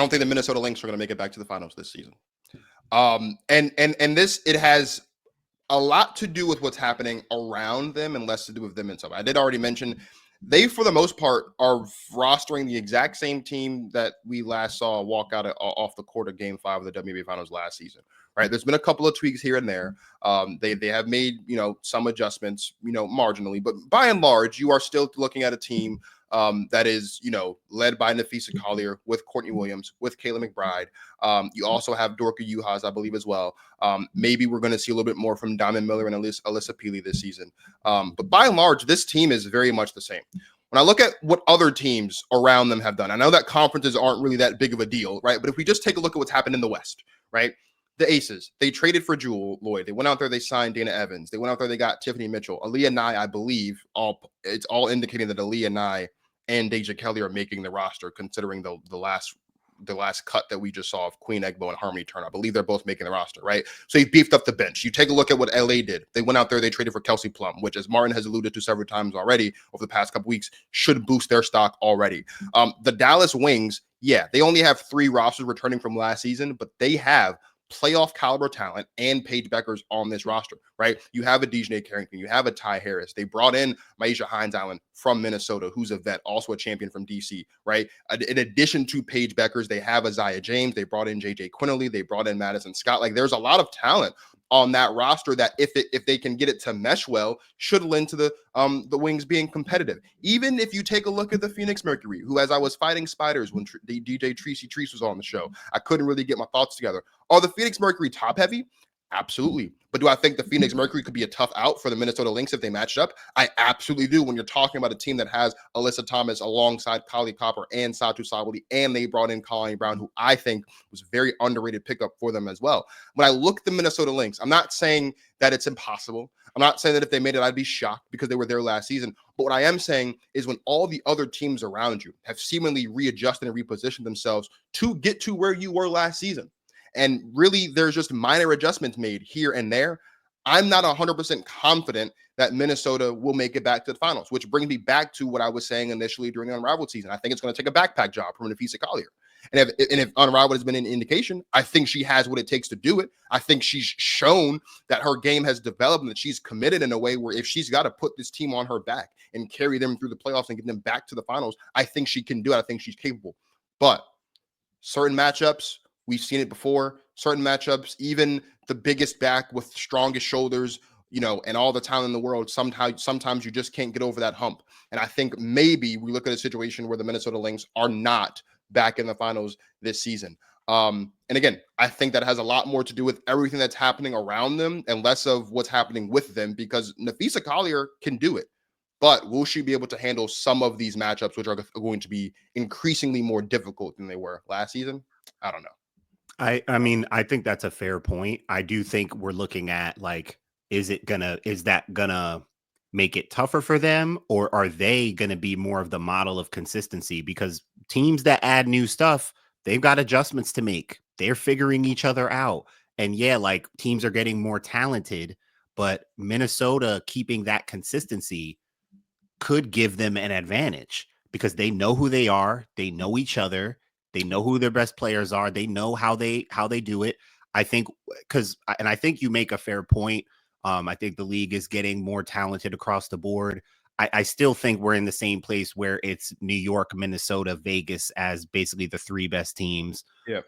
don't think the Minnesota Lynx are going to make it back to the finals this season. And this, it has a lot to do with what's happening around them and less to do with them and stuff. I did already mention they, for the most part, are rostering the exact same team that we last saw walk out off the court of Game 5 of the WNBA Finals last season. Right? There's been a couple of tweaks here and there. They have made some adjustments, marginally, but by and large, you are still looking at a team that is led by Napheesa Collier, with Courtney Williams, with Kayla McBride. You also have Dorka Juhas, I believe, as well. Maybe we're going to see a little bit more from Diamond Miller and Alyssa Peely this season. But by and large, this team is very much the same. When I look at what other teams around them have done, I know that conferences aren't really that big of a deal, right? But if we just take a look at what's happened in the West, right? The Aces, they traded for Jewell Loyd. They went out there, they signed Dana Evans. They went out there, they got Tiffany Mitchell. Aaliyah Nye, I believe, it's all indicating that Aaliyah Nye and Deja Kelly are making the roster, considering the last cut that we just saw of Queen Egbo and Harmony Turner. I believe they're both making the roster, right? So he beefed up the bench. You take a look at what LA did. They went out there, they traded for Kelsey Plum, which, as Martin has alluded to several times already over the past couple weeks, should boost their stock already. The Dallas Wings, yeah, they only have 3 rosters returning from last season, but they have playoff caliber talent and Paige Beckers on this roster, right? You have a Dejanay Carrington, you have a Ty Harris. They brought in Maisha Hines-Allen from Minnesota, who's a vet, also a champion from DC, right? In addition to Paige Beckers, they have Isaiah James. They brought in JJ Quinterly. They brought in Madison Scott. Like, there's a lot of talent on that roster that if they can get it to mesh well, should lend to the Wings being competitive. Even if you take a look at the Phoenix Mercury, who, as I was fighting spiders when DJ Tracy Treese was on the show, I couldn't really get my thoughts together. Are the Phoenix Mercury top heavy? Absolutely. But do I think the Phoenix Mercury could be a tough out for the Minnesota Lynx if they matched up? I absolutely do. When you're talking about a team that has Alyssa Thomas alongside Kylie Copper and Satu Sabali, and they brought in Colleen Brown, who I think was a very underrated pickup for them as well. When I look at the Minnesota Lynx, I'm not saying that it's impossible. I'm not saying that if they made it, I'd be shocked because they were there last season. But what I am saying is when all the other teams around you have seemingly readjusted and repositioned themselves to get to where you were last season, and really there's just minor adjustments made here and there, I'm not 100% confident that Minnesota will make it back to the finals, which brings me back to what I was saying initially during the Unrivaled season. I think it's going to take a backpack job from Napheesa Collier. And if Unrivaled has been an indication, I think she has what it takes to do it. I think she's shown that her game has developed and that she's committed in a way where if she's got to put this team on her back and carry them through the playoffs and get them back to the finals, I think she can do it. I think she's capable. But certain matchups, we've seen it before. Certain matchups, even the biggest back with strongest shoulders, and all the talent in the world, sometimes you just can't get over that hump. And I think maybe we look at a situation where the Minnesota Lynx are not back in the finals this season. And again, I think that has a lot more to do with everything that's happening around them and less of what's happening with them, because Napheesa Collier can do it. But will she be able to handle some of these matchups, which are going to be increasingly more difficult than they were last season? I don't know. I mean, I think that's a fair point. I do think we're looking at, like, is that gonna make it tougher for them, or are they gonna be more of the model of consistency? Because teams that add new stuff, they've got adjustments to make. They're figuring each other out. And yeah, like, teams are getting more talented, but Minnesota keeping that consistency could give them an advantage because they know who they are. They know each other. They know who their best players are. They know how they do it. I think I think you make a fair point. I think the league is getting more talented across the board. I still think we're in the same place where it's New York, Minnesota, Vegas as basically the 3 best teams. Yeah.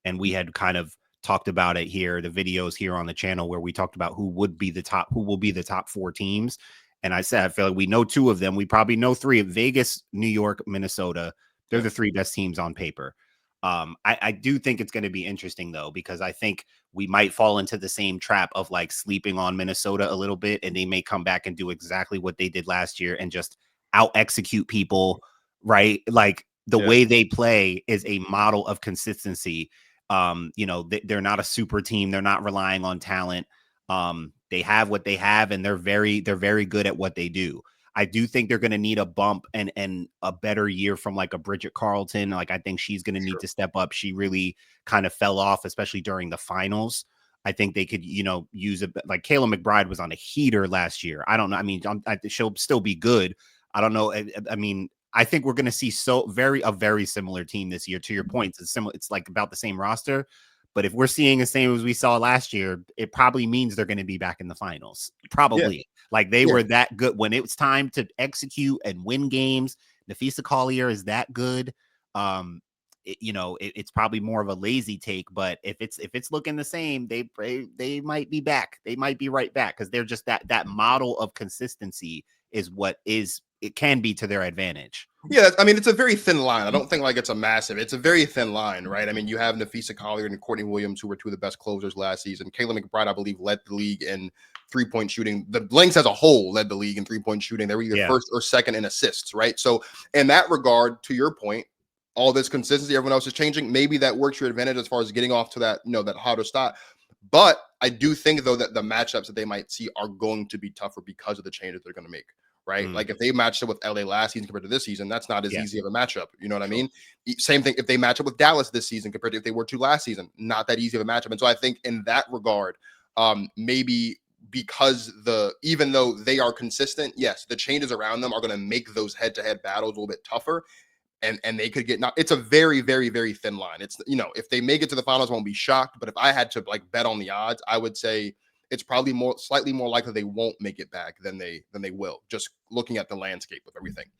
And we had kind of talked about it here, the videos here on the channel where we talked about who will be the top 4 teams. And I said, I feel like we know 2 of them. We probably know 3 of Vegas, New York, Minnesota. They're the 3 best teams on paper. I do think it's going to be interesting, though, because I think we might fall into the same trap of, like, sleeping on Minnesota a little bit, and they may come back and do exactly what they did last year and just out execute people, right? Like, the way they play is a model of consistency. They're not a super team. They're not relying on talent. They have what they have, and they're very good at what they do. I do think they're going to need a bump and a better year from, like, a Bridget Carlton. Like, I think she's going to need to step up. She really kind of fell off, especially during the finals. I think they could, use it. Like, Kayla McBride was on a heater last year. I don't know. I mean, she'll still be good. I don't know. I mean, I think we're going to see a very similar team this year. To your point, it's similar. It's like about the same roster. But if we're seeing the same as we saw last year, it probably means they're going to be back in the finals. Yeah. Probably. Like they Yeah. were that good when it was time to execute and win games. Napheesa Collier is that good. It's probably more of a lazy take, but if it's looking the same, they might be back. They might be right back because they're just that model of consistency is what it can be to their advantage. Yeah, I mean, it's a very thin line. I don't think like it's a very thin line, right? I mean, you have Napheesa Collier and Courtney Williams, who were two of the best closers last season. Kayla McBride, I believe, led the league in 3-point shooting. The Lynx as a whole led the league in 3-point shooting. They were either first or second in assists, right? So in that regard, to your point, all this consistency, everyone else is changing. Maybe that works your advantage as far as getting off to that, that hotter start. But I do think, though, that the matchups that they might see are going to be tougher because of the changes they're going to make. Right. Like if they matched up with LA last season compared to this season, that's not as easy of a matchup. You know what I mean? Same thing if they match up with Dallas this season compared to if they were to last season, not that easy of a matchup. And so I think in that regard, maybe because even though they are consistent, yes, the changes around them are going to make those head-to-head battles a little bit tougher. And they could it's a very, very, very thin line. It's, if they make it to the finals, I won't be shocked. But if I had to like bet on the odds, I would say it's probably slightly more likely they won't make it back than they will, just looking at the landscape of everything.